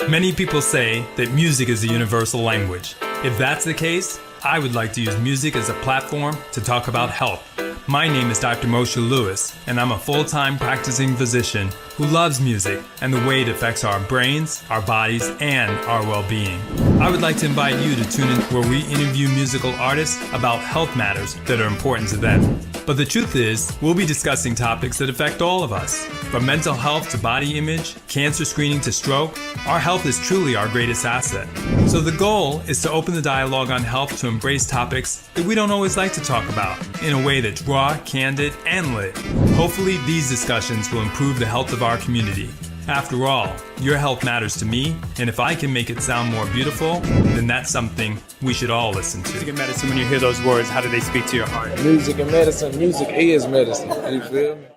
Many people say that music is a universal language. If that's the case, I would like to use music as a platform to talk about health. My name is Dr. Moshe Lewis, and I'm a full-time practicing physician who loves music and the way it affects our brains, our bodies, and our well-being. I would like to invite you to tune in where we interview musical artists about health matters that are important to them. But the truth is, we'll be discussing topics that affect all of us. From mental health to body image, cancer screening to stroke, our health is truly our greatest asset. So the goal is to open the dialogue on health to embrace topics that we don't always like to talk about in a way that's raw, candid, and lit. Hopefully these discussions will improve the health of our community. After all, your health matters to me, and if I can make it sound more beautiful, then that's something we should all listen to. Music and medicine, when you hear those words, how do they speak to your heart? Music and medicine, music is medicine. You feel me?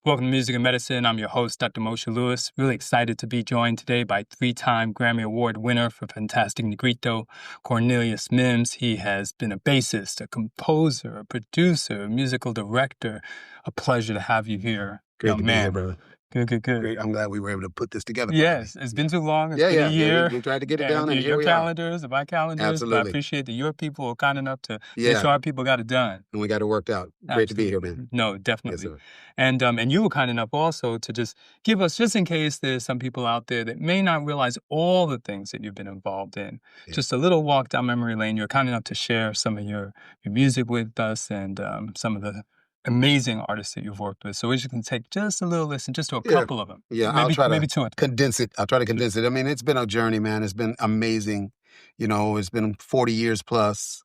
Welcome to Music and Medicine. I'm your host, Dr. Moshe Lewis. Really excited to be joined today by three-time Grammy Award winner for Fantastic Negrito, Cornelius Mims. He has been a bassist, a composer, a producer, a musical director. A pleasure to have you here. Great to be here, brother. Good. Great. I'm glad we were able to put this together. Yes, it's been too long. It's been a year. We tried to get it down, and here your we calendars, my calendars. Absolutely. But I appreciate that your people are kind enough to make sure our people got it done. And we got it worked out. Great to be here, man. No, definitely. Yes, sir. And you were kind enough also to just give us, just in case there's some people out there that may not realize all the things that you've been involved in, just a little walk down memory lane. You're kind enough to share some of your music with us and some of the amazing artists that you've worked with. So we just can take just a little listen, just to a couple of them. Yeah, maybe, I'll try to maybe two. condense it. I'll try to condense it. I mean, it's been a journey, man. It's been amazing. You know, it's been 40 years plus.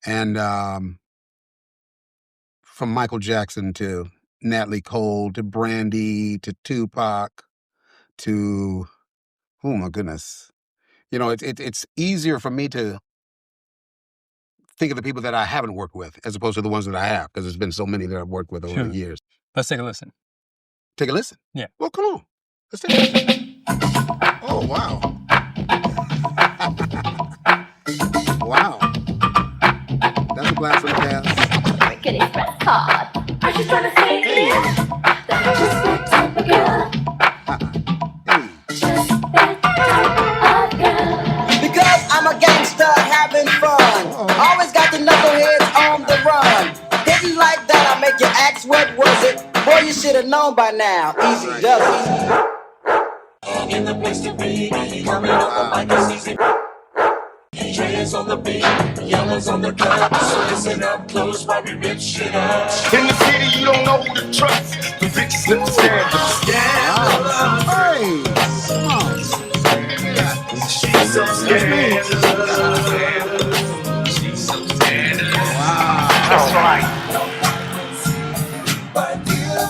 And from Michael Jackson to Natalie Cole to Brandy to Tupac to, oh my goodness. You know, it's easier for me to think of the people that I haven't worked with as opposed to the ones that I have, because there's been so many that I've worked with over the years. Let's take a listen. Take a listen? Yeah. Well, come on. Let's take a listen. Oh, wow. Wow. That's a blast from the past. Rickety press card. Are you trying to say that I just want to be girl? Just that type of girl. Because I'm a gangster having fun. Always got the knuckleheads on the run. Didn't like that, I make you ask what was it? Boy, you should have known by now. Easy does it. In the place to be, coming up like a season. DJs on the beat, yellows on the cut. So listen up close while we rip shit up. In the city, you don't know who to trust. The bitches slip the scandals. She's so scandalous. She's so scandalous. Wow. That's right.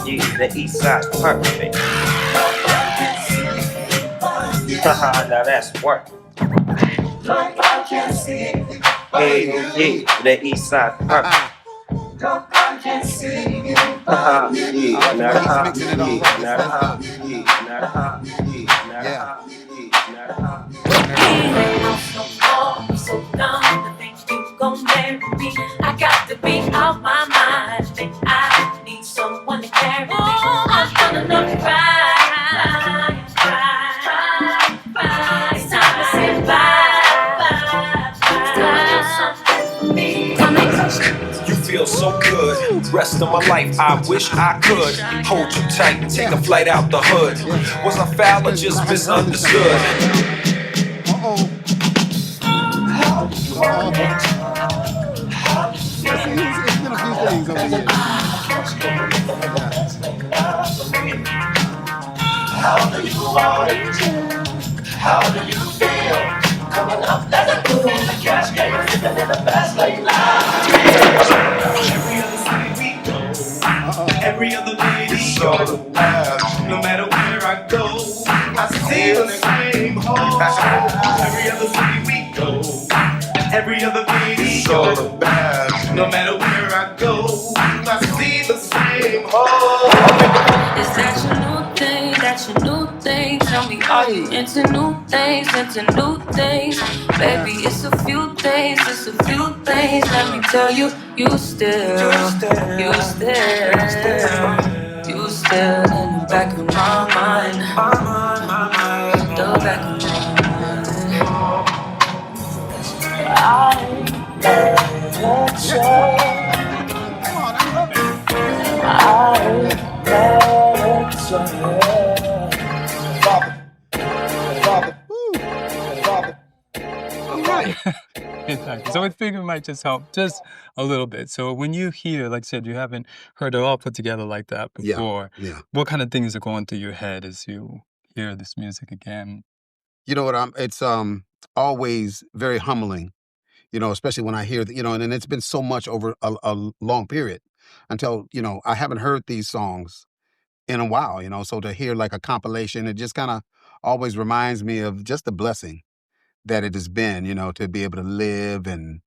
Yeah, the east side perfect. Haha, now that's work. Hey, yeah, the east side perfect. Haha, yeah, now the hop, yeah, now the hop, yeah, now the hop, yeah, now the hop, yeah, now the hop. So dumb to think you gon' marry me. I got to be out my mind. Think I need someone to carry me. I've done enough to cry. It's time to say bye. You feel so good. Rest of my life, I wish I could hold you tight and take a flight out the hood. Was I foul or just misunderstood? How do you want it? It's been a few things over here. How do you want it? How do you feel? Coming up like a fool in the cash game, living in the fast lane life. Every other day we go. No matter where I go, I see the same hole. Every other day we go. Every other day we go. No matter where I go, I see the same hole. Is that your new thing? That's your new thing. Tell me, are you into new things? Into new things? Baby, it's a few things. It's a few things. Let me tell you, you still in the back of my mind. The back of my mind. Exactly. So I figured it might just help just a little bit. So when you hear, like I said, you haven't heard it all put together like that Yeah, before. yeah. What kind of things are going through your head as you hear this music again? You know what? It's always very humbling. Especially when I hear that. And it's been so much over a long period until I haven't heard these songs in a while. So to hear like a compilation, it just kind of always reminds me of just the blessing that it has been. To be able to live and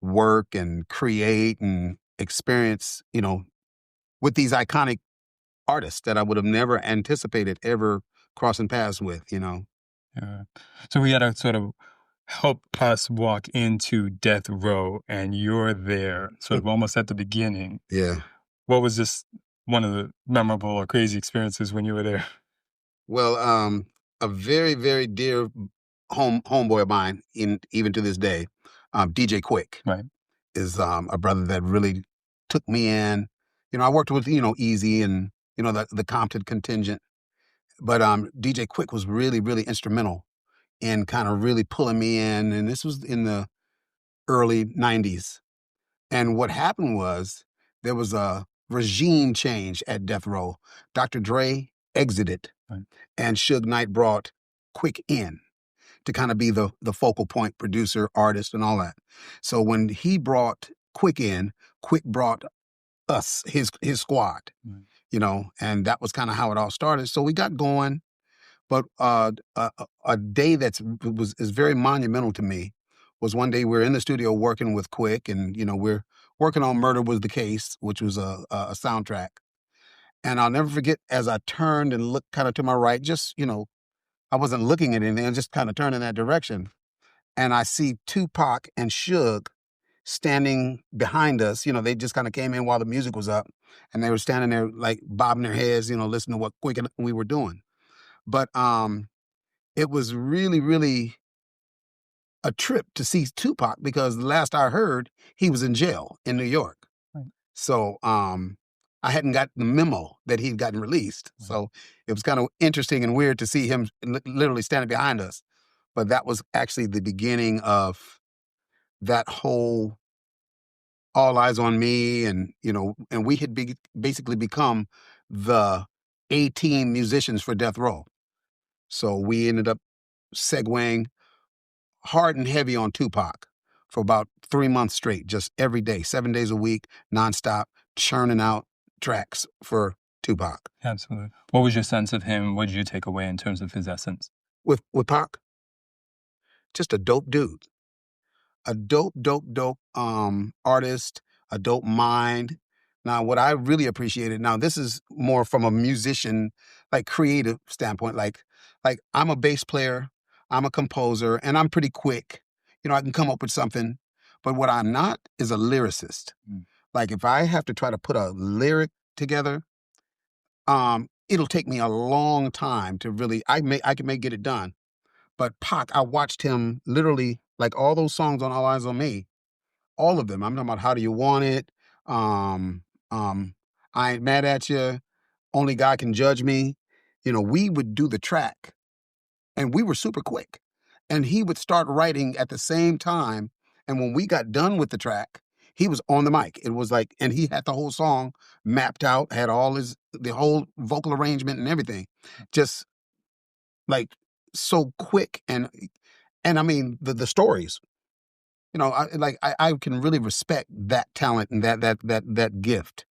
work and create and experience. With these iconic artists that I would have never anticipated ever crossing paths with. Yeah. So we had to sort of help us walk into death row, and you're there, sort of almost at the beginning. Yeah. What was this one of the memorable or crazy experiences when you were there? Well, a very, very dear homeboy of mine, even to this day, DJ Quick, Right. is a brother that really took me in. I worked with Easy and the Compton contingent, but DJ Quick was really, really instrumental in kind of really pulling me in. And this was in the early '90s. And what happened was there was a regime change at Death Row. Dr. Dre exited, Right. and Suge Knight brought Quick in to kind of be the focal point producer, artist, and all that. So when he brought Quick in, Quick brought us, his squad, Right. And that was kind of how it all started. So we got going, but a day is very monumental to me was one day we were in the studio working with Quick, and we're working on "Murder Was the Case," which was a soundtrack. And I'll never forget, as I turned and looked kind of to my right, just I wasn't looking at anything, I just kind of turned in that direction, and I see Tupac and Suge standing behind us. They just kind of came in while the music was up, and they were standing there like bobbing their heads, listening to what Quick and we were doing. But it was really, really a trip to see Tupac because the last I heard, he was in jail in New York. Right. So I hadn't got the memo that he'd gotten released. Right. So it was kind of interesting and weird to see him literally standing behind us. But that was actually the beginning of that whole All Eyes on Me, and and we had basically become the A-team musicians for Death Row. So we ended up segueing hard and heavy on Tupac for about 3 months straight, just every day, 7 days a week, nonstop, churning out tracks for Tupac. Absolutely. What was your sense of him? What did you take away in terms of his essence? With Pac, just a dope dude. A dope, dope, dope artist, a dope mind. Now, what I really appreciated, now this is more from a musician, like creative standpoint, like I'm a bass player, I'm a composer, and I'm pretty quick. I can come up with something, but what I'm not is a lyricist. Mm. Like if I have to try to put a lyric together, it'll take me a long time to really, I can get it done. But Pac, I watched him literally, like all those songs on All Eyes on Me, all of them. I'm talking about How Do You Want It? Um, I Ain't Mad at You. Only God Can Judge Me. We would do the track, and we were super quick. And he would start writing at the same time. And when we got done with the track, he was on the mic. It was like, and he had the whole song mapped out, had the whole vocal arrangement and everything. Just like so quick, and I mean the stories. I can really respect that talent and that gift.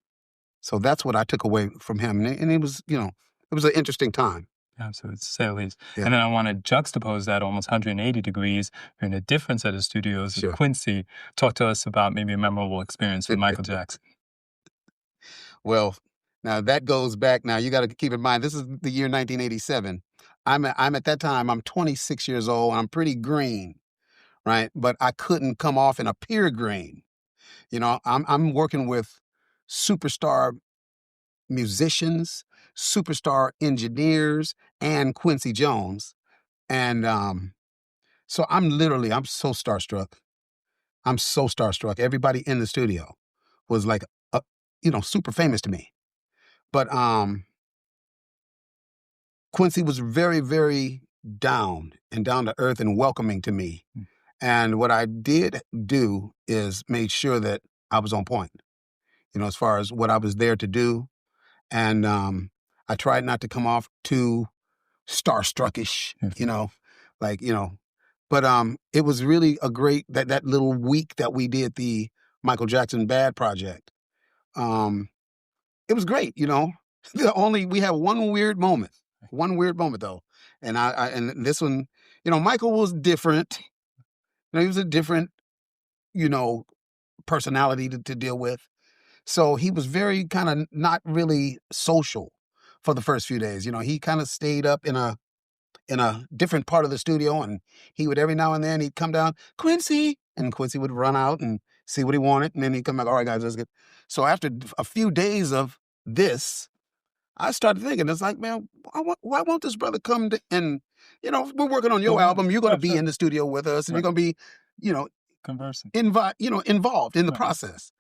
So that's what I took away from him, and it was it was an interesting time. Absolutely, to say the least. Yeah. And then I want to juxtapose that almost 180 degrees in a different set of studios Sure. with Quincy. Talk to us about maybe a memorable experience with Michael Jackson. Well, now that goes back. Now you got to keep in mind this is the year 1987. I'm at that time. I'm 26 years old. I'm pretty green, right? But I couldn't come off in a pure green. I'm working with superstar musicians, superstar engineers, and Quincy Jones. And so I'm so starstruck. I'm so starstruck. Everybody in the studio was like, super famous to me. But Quincy was very, very down to earth and welcoming to me. And what I did do is made sure that I was on point, as far as what I was there to do. And I tried not to come off too starstruckish, like, but it was really a great, that little week that we did the Michael Jackson Bad project. It was great, we have one weird moment though. And and this one, Michael was different. He was a different, personality to deal with. So he was very kind of not really social for the first few days. He kind of stayed up in a different part of the studio, and he would every now and then he'd come down, Quincy, and Quincy would run out and see what he wanted, and then he'd come back, all right, guys, let's get. So after a few days of this, I started thinking, it's like, man, why won't this brother come and, we're working on your album, you're going to be in the studio with us, and you're going to be, Conversing. involved in the process.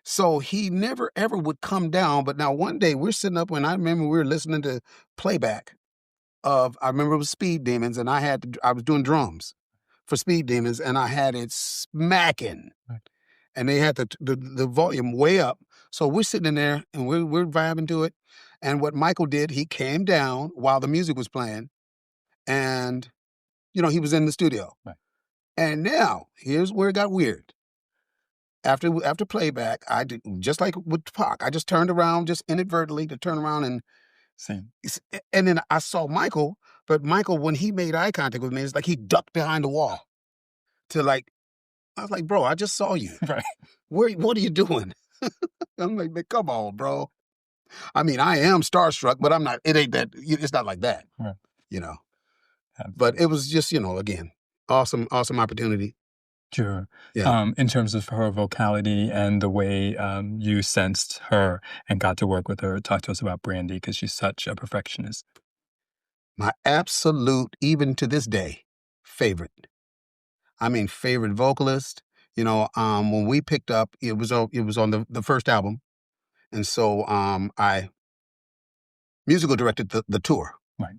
So he never, ever would come down. But now one day we're sitting up, when I remember we were listening to playback I remember it was Speed Demons, and I was doing drums for Speed Demons, and I had it smacking. Right. And they had the volume way up. So we're sitting in there, and we're vibing to it. And what Michael did, he came down while the music was playing, and, he was in the studio. Right. And now, here's where it got weird. After playback, I did, just like with Tupac, I just turned around, just inadvertently to turn around, and Same. and then I saw Michael, but Michael, when he made eye contact with me, it's like he ducked behind the wall I was like, bro, I just saw you. Right. What are you doing? I'm like, man, come on, bro. I mean, I am starstruck, but I'm not, it's not like that, Right. But it was just, again, awesome opportunity. Sure. Yeah. In terms of her vocality and the way you sensed her and got to work with her, talk to us about Brandy, because she's such a perfectionist. My absolute, even to this day, favorite. I mean, favorite vocalist. When we picked up, it was on the first album, and so I musical directed the tour. Right.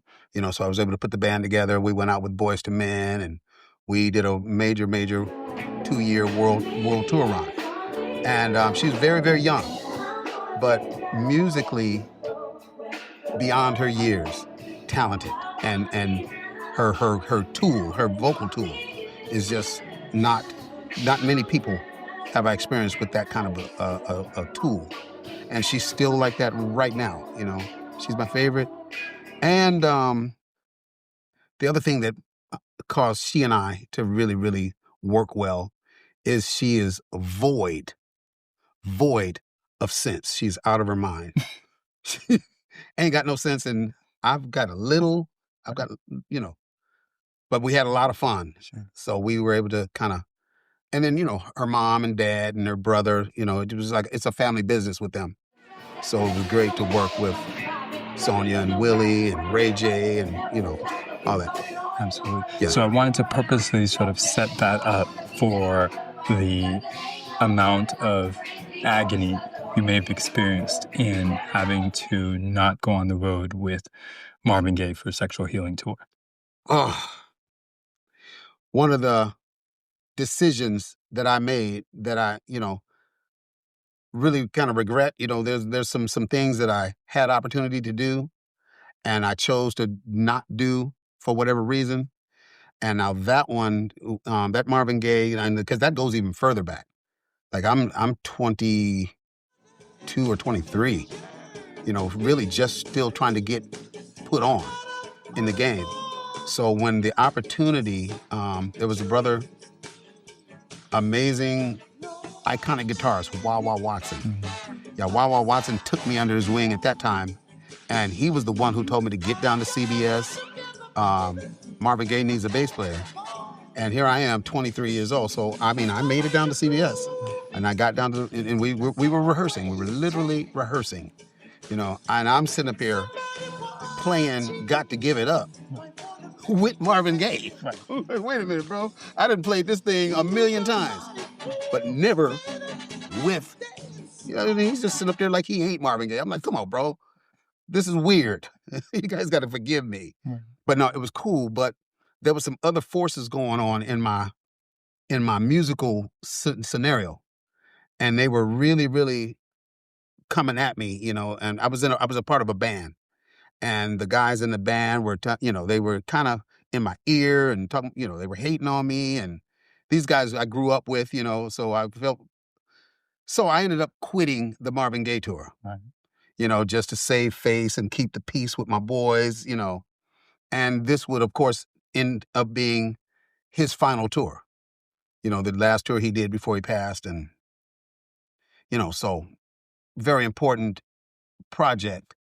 So I was able to put the band together. We went out with Boys to Men, and we did a major 2-year world tour run. And she was very, very young, but musically beyond her years, talented, and her vocal tool is just not many people have I experienced with that kind of a tool. And she's still like that right now, She's my favorite. And the other thing that caused she and I to really, really work well is she is void of sense. She's out of her mind. She ain't got no sense, and I've got, but we had a lot of fun. Sure. So we were able to kind of, and then, her mom and dad and her brother, it was like, it's a family business with them. So it was great to work with Sonia and Willie and Ray J and, all that. Absolutely. Yeah. So I wanted to purposely sort of set that up for the amount of agony you may have experienced in having to not go on the road with Marvin Gaye for Sexual Healing Tour. Oh, one of the decisions that I made that I, really kind of regret, there's some things that I had opportunity to do and I chose to not do for whatever reason. And now that one, that Marvin Gaye, and because that goes even further back. Like I'm 22 or 23, really just still trying to get put on in the game. So when the opportunity, there was a brother, amazing, iconic guitarist, Wah Watson. Mm-hmm. Yeah, Wah Watson took me under his wing at that time, and he was the one who told me to get down to CBS. Marvin Gaye needs a bass player. And here I am, 23 years old. So, I mean, I made it down to CBS. And I got down to, and we were rehearsing. We were literally rehearsing, and I'm sitting up here playing Got to Give It Up with Marvin Gaye. Right. Wait a minute, bro. I done played this thing a million times, but never with, he's just sitting up there like he ain't Marvin Gaye. I'm like, come on, bro. This is weird. You guys got to forgive me. Right. But no, it was cool. But there was some other forces going on in my in my musical scenario, and they were really, really coming at me, and I was a part of a band, and the guys in the band were, they were kind of in my ear and talking, they were hating on me, and these guys I grew up with, so I ended up quitting the Marvin Gaye tour, just to save face and keep the peace with my boys, and this would, of course, end up being his final tour, the last tour he did before he passed, and, so very important project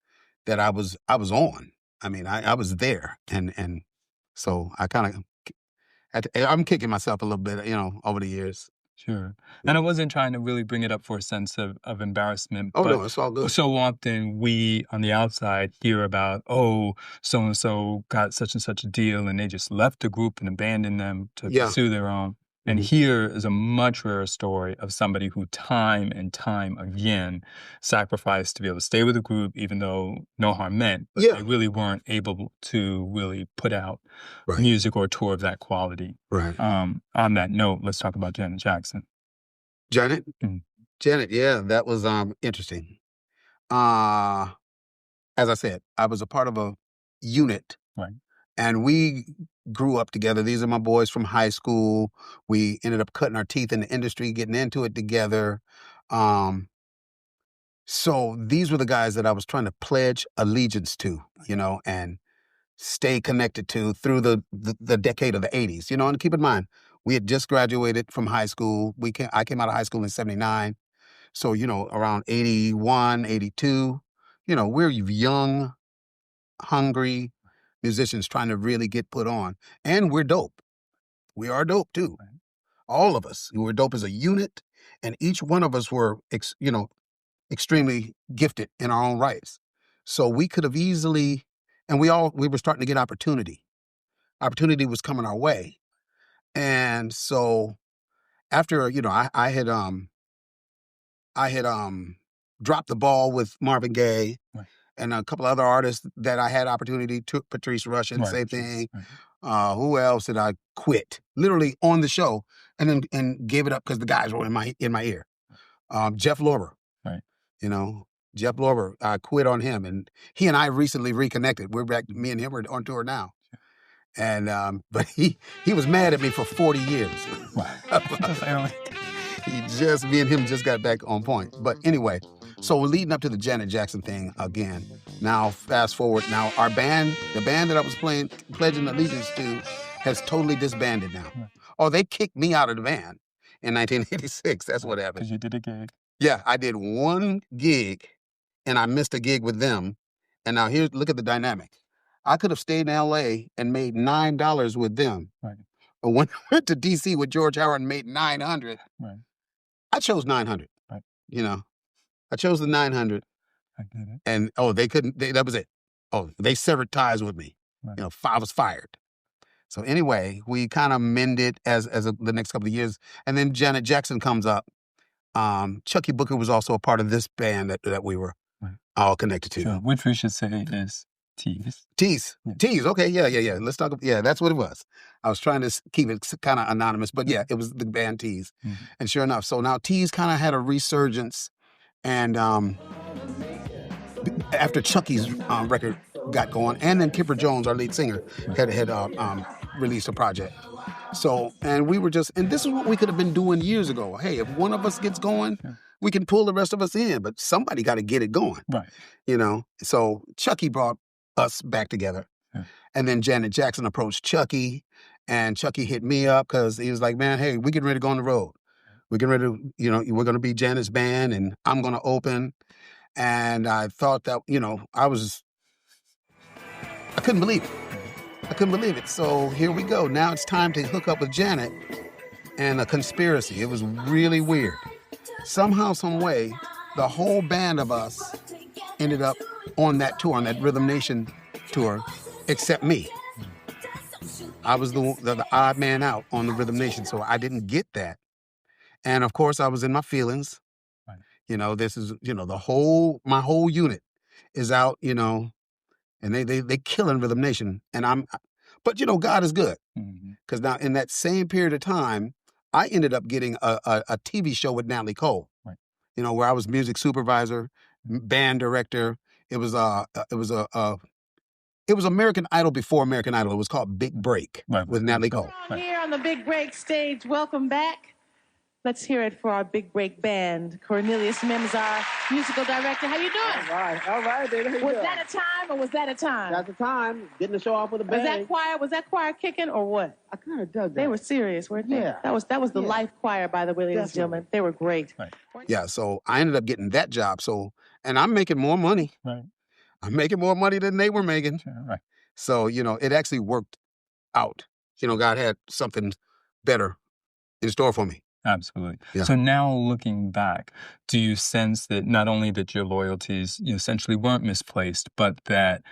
that I was on. I mean, I was there, and so I kind of I'm kicking myself a little bit, over the years. Sure. And I wasn't trying to really bring it up for a sense of embarrassment. Oh, but no, it's all good. So often we on the outside hear about, oh, so-and-so got such and such a deal and they just left the group and abandoned them to pursue their own. And here is a much rarer story of somebody who time and time again sacrificed to be able to stay with the group, even though no harm meant, but they really weren't able to really put out music or a tour of that quality. Right. On that note, let's talk about Janet Jackson. Janet? Janet, yeah, that was interesting. As I said, I was a part of a unit. Right. And we grew up together. These are my boys from high school. We ended up cutting our teeth in the industry, getting into it together. So these were the guys that I was trying to pledge allegiance to, and stay connected to through the decade of the 80s. And keep in mind, we had just graduated from high school. I came out of high school in 79. So, around 81, 82, we're young, hungry musicians trying to really get put on. And we're dope. We are dope too. Right. All of us. We're dope as a unit. And each one of us were, extremely gifted in our own rights. So we could have easily, and we were starting to get opportunity. Opportunity was coming our way. And so after, I had dropped the ball with Marvin Gaye. Right. And a couple other artists that I had opportunity to, Patrice Rushen, same thing. Right. Who else did I quit? Literally on the show, and gave it up because the guys were in my ear. Jeff Lorber. Right. Jeff Lorber, I quit on him, and he and I recently reconnected. We're back. Me and him are on tour now. And but he was mad at me for 40 years. Wow. Me and him just got back on point. But anyway. So we're leading up to the Janet Jackson thing again. Now, fast forward. Now, our band, the band that I was pledging allegiance to, has totally disbanded now. Right. Oh, they kicked me out of the band in 1986. That's what happened. Because you did a gig. Yeah, I did one gig, and I missed a gig with them. And now look at the dynamic. I could have stayed in L.A. and made $9 with them. Right. But when I went to D.C. with George Howard and made $900, right. I chose $900. Right. I chose the 900. I get it. And, they couldn't, that was it. Oh, they severed ties with me. Right. I was fired. So anyway, we kind of mended the next couple of years. And then Janet Jackson comes up. Chucky Booker was also a part of this band that we were all connected to. Sure. Which we should say is Tease. Tease. Yeah. Tease. Okay. Yeah. Let's talk. Yeah, that's what it was. I was trying to keep it kind of anonymous, but yeah, it was the band Tease. Mm-hmm. And sure enough, so now Tease kind of had a resurgence. And after Chucky's record got going, and then Kipper Jones, our lead singer, had released a project. So, and we were and this is what we could have been doing years ago. Hey, if one of us gets going, we can pull the rest of us in, but somebody got to get it going. Right. So Chucky brought us back together. Yeah. And then Janet Jackson approached Chucky, and Chucky hit me up because he was like, man, hey, we getting ready to go on the road. We're getting ready to, we're going to be Janet's band, and I'm going to open. And I thought that, I couldn't believe it. So here we go. Now it's time to hook up with Janet and a conspiracy. It was really weird. Somehow, some way, the whole band of us ended up on that tour, on that Rhythm Nation tour, except me. I was the odd man out on the Rhythm Nation, so I didn't get that. And of course, I was in my feelings. Right. This is, my whole unit is out, and they killing Rhythm Nation. And but God is good. Because now in that same period of time, I ended up getting a TV show with Natalie Cole. Right. You know, where I was music supervisor, band director. It was it was American Idol before American Idol. It was called Big Break with Natalie Cole. We're here on the Big Break stage. Welcome back. Let's hear it for our Big Break band. Cornelius Mims, our musical director. How you doing? All right, baby. Was that a time or was that a time? That's the time. Getting the show off with a bang. Was that choir kicking or what? I kind of dug that. They were serious, weren't they? Yeah. That was the life choir, by the way, ladies and gentlemen. They were great. Right. Yeah, so I ended up getting that job. So, and I'm making more money. Right. I'm making more money than they were making. Sure, right. So, you know, it actually worked out. You know, God had something better in store for me. Absolutely. Yeah. So now looking back, do you sense that not only that your loyalties essentially weren't misplaced, but that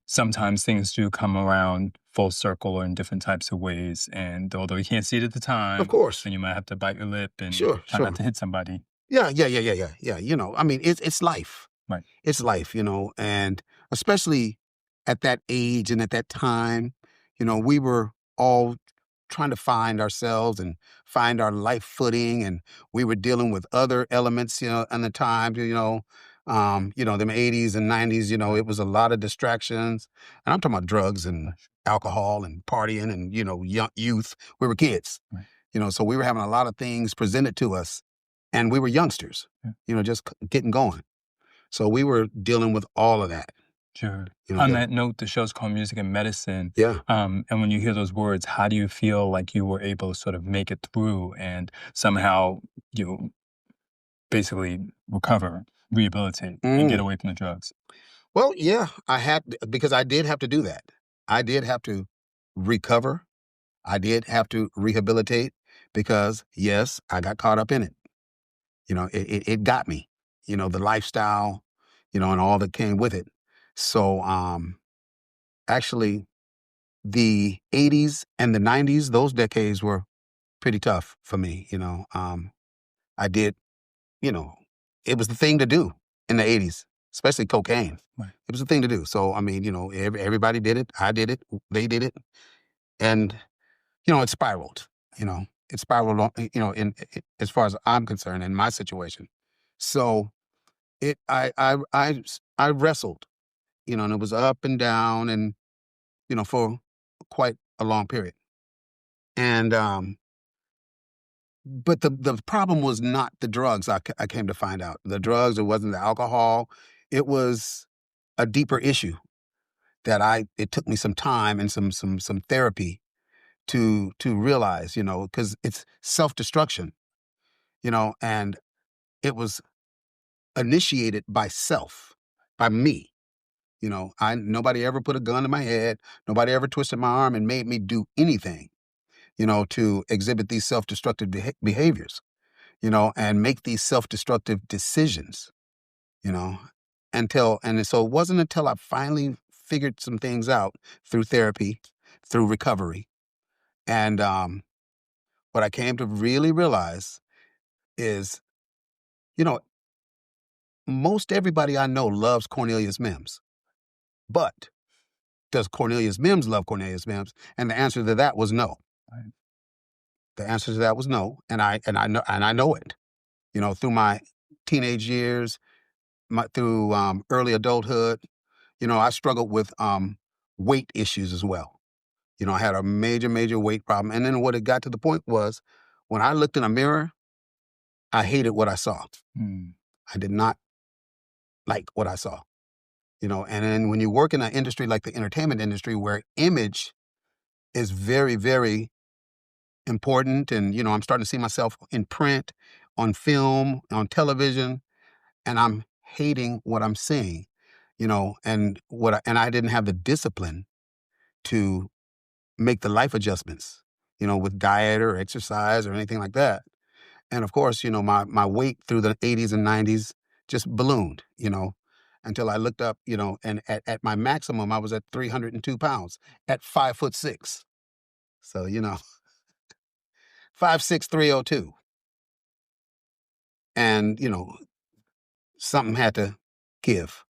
sometimes things do come around full circle or in different types of ways, and although you can't see it at the time, Of course. then you might have to bite your lip and Sure, try sure. not to hit somebody. Yeah. You know, I mean, it's life. Right. It's life, you know, and especially at that age and at that time, you know, we were all trying to find ourselves and find our life footing, and we were dealing with other elements, you know, in the time, you know, them 80s and 90s, you know, it was a lot of distractions. And I'm talking about drugs and alcohol and partying and, you know, young youth. We were kids, Right. you know, so we were having a lot of things presented to us, and we were youngsters, Yeah. you know, just getting going. So we were dealing with all of that. Sure. You know, On yeah. that note, the show's called Music and Medicine. Yeah. And when you hear those words, how do you feel like you were able to sort of make it through and somehow, you know, basically recover, rehabilitate, and get away from the drugs? Well, yeah, because I did have to do that. I did have to recover. I did have to rehabilitate because, yes, I got caught up in it. You know, it got me, you know, the lifestyle, you know, and all that came with it. So, actually, the 80s and the 90s, those decades were pretty tough for me, you know. I did, you know, it was the thing to do in the 80s, especially cocaine. Right. It was the thing to do. So, I mean, you know, everybody did it. I did it. They did it. And, you know, it spiraled, you know. It spiraled, you know, as far as I'm concerned in my situation. So I wrestled, you know, and it was up and down and, you know, for quite a long period. And, but the problem was not the drugs. I came to find out the drugs. It wasn't the alcohol. It was a deeper issue that it took me some time and some therapy to realize, you know, because it's self-destruction, you know, and it was initiated by me. You know, nobody ever put a gun to my head. Nobody ever twisted my arm and made me do anything, you know, to exhibit these self-destructive behaviors, you know, and make these self-destructive decisions, you know, and so it wasn't until I finally figured some things out through therapy, through recovery. And what I came to really realize is, you know, most everybody I know loves Cornelius Mims, but does Cornelius Mims love Cornelius Mims? And the answer to that was no. Right. The answer to that was no, and I know it. You know, through my teenage years, through early adulthood, you know, I struggled with weight issues as well. You know, I had a major weight problem, and then what it got to the point was, when I looked in a mirror, I hated what I saw. I did not like what I saw. You know, and then when you work in an industry like the entertainment industry, where image is very, very important, and, you know, I'm starting to see myself in print, on film, on television, and I'm hating what I'm seeing, you know, and I didn't have the discipline to make the life adjustments, you know, with diet or exercise or anything like that. And of course, you know, my weight through the 80s and 90s just ballooned, you know, until I looked up, you know, and at my maximum, I was at 302 pounds at 5'6". So, you know, 5'6", 302. And, you know, something had to give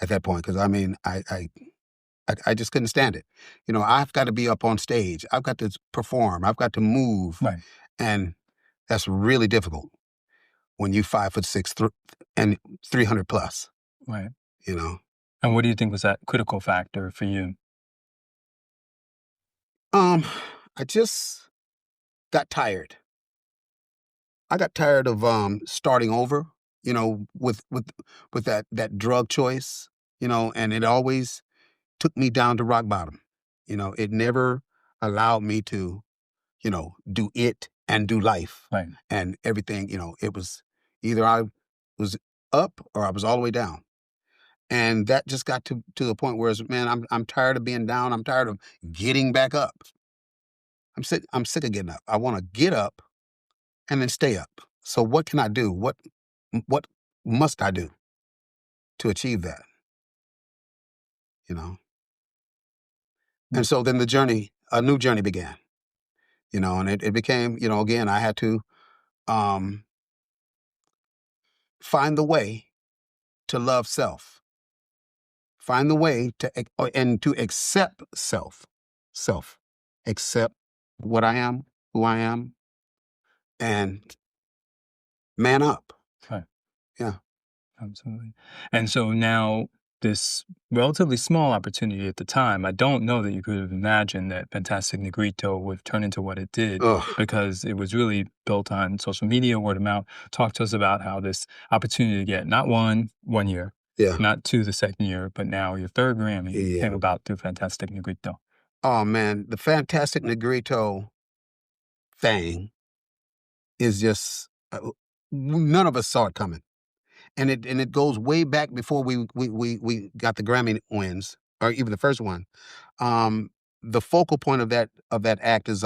at that point. Cause I mean, I just couldn't stand it. You know, I've got to be up on stage. I've got to perform. I've got to move. Right. And that's really difficult when you 5'6" and 300 plus. Right. You know. And what do you think was that critical factor for you? I just got tired. I got tired of starting over, with that drug choice, and it always took me down to rock bottom. It never allowed me to, do it and do life Right. and everything. It was either I was up or I was all the way down. And that just got to the point where, man, I'm tired of being down. I'm tired of getting back up. I'm sick of getting up. I want to get up and then stay up. So what can I do? What must I do to achieve that? And so then a new journey began, and it became, again, I had to find the way to love self, find the way and to accept self, accept what I am, who I am, and man up. Right. Yeah. Absolutely. And so now this relatively small opportunity at the time, I don't know that you could have imagined that Fantastic Negrito would turn into what it did, Ugh. because it was really built on social media, word of mouth. Talk to us about how this opportunity to get not one year, Yeah. not two the second year, but now your third Grammy Yeah. came about through Fantastic Negrito. Oh man, the Fantastic Negrito thing is just none of us saw it coming. And it goes way back before we got the Grammy wins, or even the first one. The focal point of that act is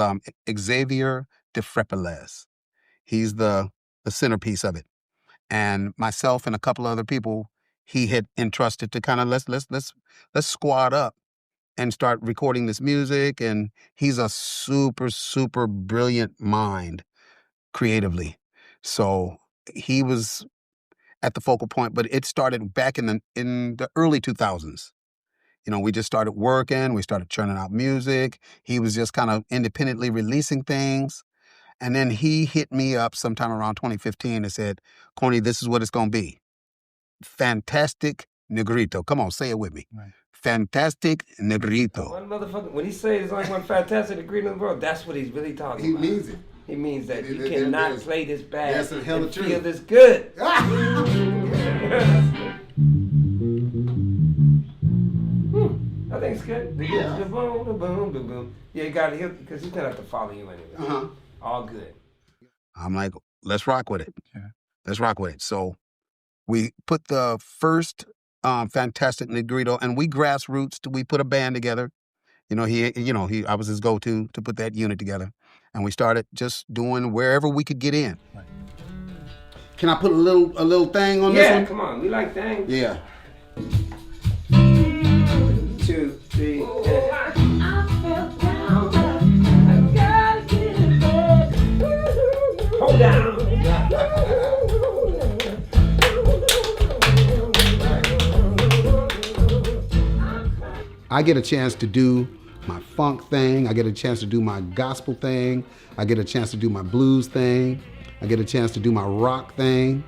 Xavier DeFrepeles. He's the centerpiece of it, and myself and a couple other people he had entrusted to kind of let's squad up and start recording this music. And he's a super brilliant mind creatively, so he was at the focal point, but it started back in the early 2000s. We just started working, we started churning out music. He was just kind of independently releasing things. And then he hit me up sometime around 2015 and said, Corney, this is what it's going to be. Fantastic Negrito. Come on, say it with me. Right. Fantastic Negrito. One motherfucker, when he says there's only one fantastic Negrito in the world, that's what he's really talking about. He means it. He means that you cannot play this bad That's a hell of and truth. feel this good. I think it's good. The boom, the boom, the boom. Yeah, you got to because he's gonna have to follow you anyway. All good. I'm like, let's rock with it. Yeah. Let's rock with it. So we put the first Fantastic Negrito, and we grassroots. We put a band together. I was his go-to to put that unit together, and we started just doing wherever we could get in. Right. Can I put a little thing on this one? Yeah, come on. We like things. Yeah. 2, 3, hold down. I get a chance to do my funk thing. I get a chance to do my gospel thing. I get a chance to do my blues thing. I get a chance to do my rock thing,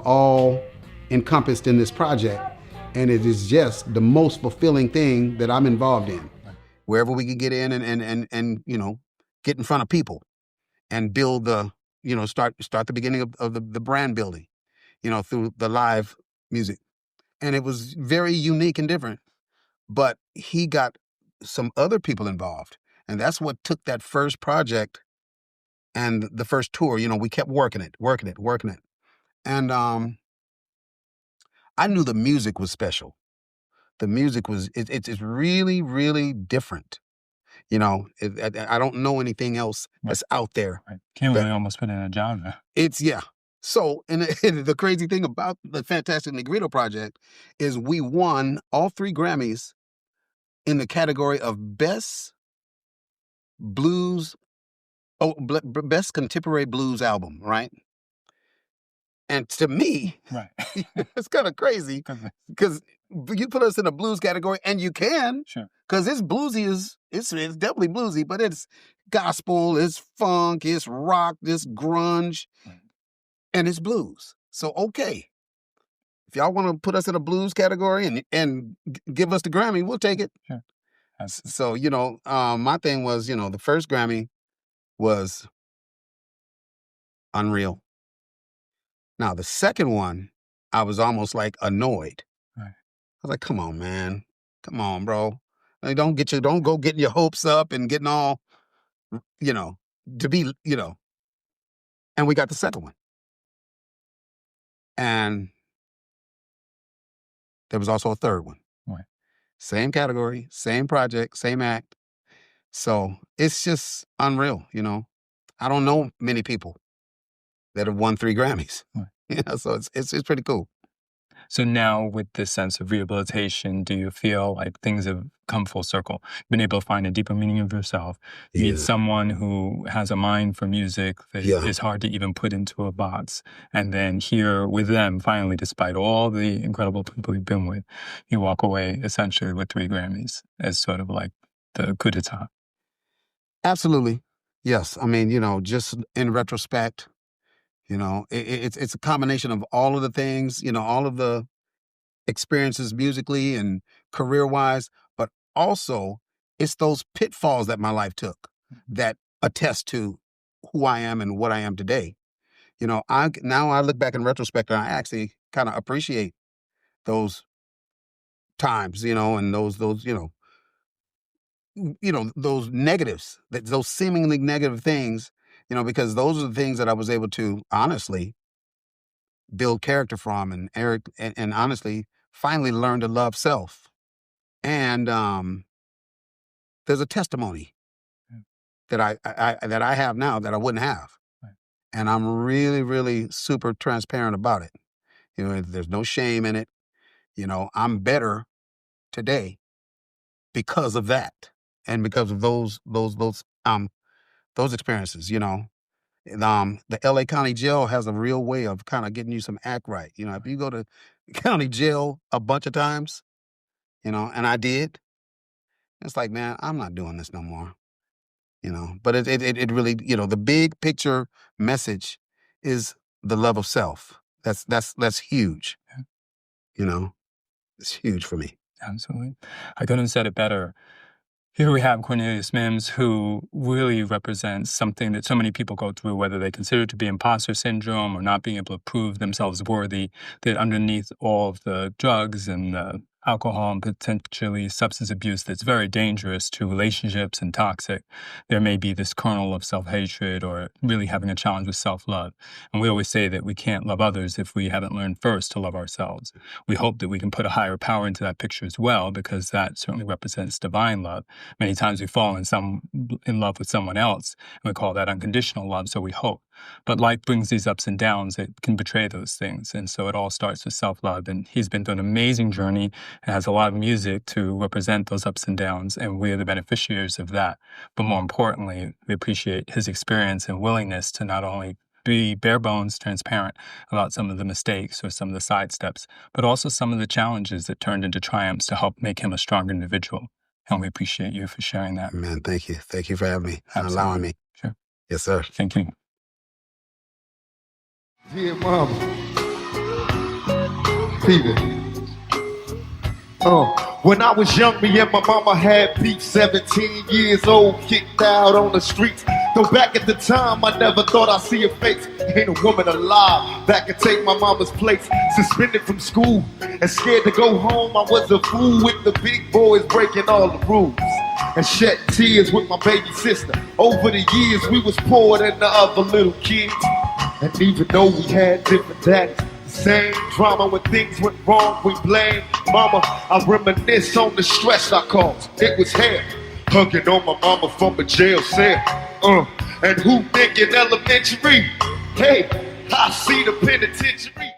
all encompassed in this project. And it is just the most fulfilling thing that I'm involved in. Wherever we can get in and get in front of people and build start the beginning of the brand building, through the live music. And it was very unique and different. But he got some other people involved. And that's what took that first project and the first tour. We kept working it. And I knew the music was special. The music was, it's really, really different. I don't know anything else that's out there. Right. Can't really almost put in a genre. Yeah. So, and the crazy thing about the Fantastic Negrito project is we won all 3 Grammys in the category of Best Best Contemporary Blues Album, right? And to me, Right. it's kind of crazy because you put us in a blues category, and you can, Sure. because it's bluesy, it's definitely bluesy, but it's gospel, it's funk, it's rock, it's grunge, and it's blues. So okay, if y'all want to put us in a blues category and give us the Grammy, we'll take it. Sure. So my thing was, the first Grammy was unreal. Now the second one, I was almost like annoyed. Right. I was like, come on, man. Come on, bro. Like, don't go getting your hopes up and getting all, to be, and we got the second one. And there was also a third one. Right. Same category, same project, same act. So it's just unreal, I don't know many people that have won 3 Grammys. Right. So it's pretty cool. So now with this sense of rehabilitation, do you feel like things have come full circle? Been able to find a deeper meaning of yourself, meet someone who has a mind for music that is hard to even put into a box, and then here with them, finally, despite all the incredible people you've been with, you walk away essentially with 3 Grammys as sort of like the coup d'etat. Absolutely. Yes. I mean, just in retrospect, it's a combination of all of the things, all of the experiences musically and career-wise, but also it's those pitfalls that my life took that attest to who I am and what I am today. I look back in retrospect and I actually kind of appreciate those times, and those those negatives, those seemingly negative things, because those are the things that I was able to honestly build character from, and honestly finally learn to love self. And there's a testimony that I have now that I wouldn't have. Right. And I'm really, really super transparent about it. There's no shame in it. I'm better today because of that, and because of those experiences. The LA County Jail has a real way of kind of getting you some act right. If you go to county jail a bunch of times, and I did, it's like, man, I'm not doing this no more. But it really, the big picture message is the love of self. That's huge. It's huge for me. Absolutely. I couldn't have said it better. Here we have Cornelius Mims, who really represents something that so many people go through, whether they consider it to be imposter syndrome or not being able to prove themselves worthy, that underneath all of the drugs and the alcohol and potentially substance abuse that's very dangerous to relationships and toxic, there may be this kernel of self-hatred or really having a challenge with self-love. And we always say that we can't love others if we haven't learned first to love ourselves. We hope that we can put a higher power into that picture as well, because that certainly represents divine love. Many times we fall in love with someone else, and we call that unconditional love, so we hope. But life brings these ups and downs that can betray those things. And so it all starts with self-love. And he's been through an amazing journey and has a lot of music to represent those ups and downs. And we are the beneficiaries of that. But more importantly, we appreciate his experience and willingness to not only be bare bones transparent about some of the mistakes or some of the side steps, but also some of the challenges that turned into triumphs to help make him a stronger individual. And we appreciate you for sharing that. Man, thank you. Thank you for having me and allowing me. Sure. Yes, sir. Thank you. Dear Mama, Peter. When I was young, me and my mama had beef. 17 years old, kicked out on the streets. Though back at the time, I never thought I'd see her face. Ain't a woman alive that could take my mama's place. Suspended from school and scared to go home. I was a fool with the big boys breaking all the rules. And shed tears with my baby sister. Over the years, we was poorer than the other little kids. And even though we had different daddies, the same drama when things went wrong, we blame mama. I reminisce on the stress I caused. It was hell, hugging on my mama from a jail cell. And who thinking elementary? Hey, I see the penitentiary.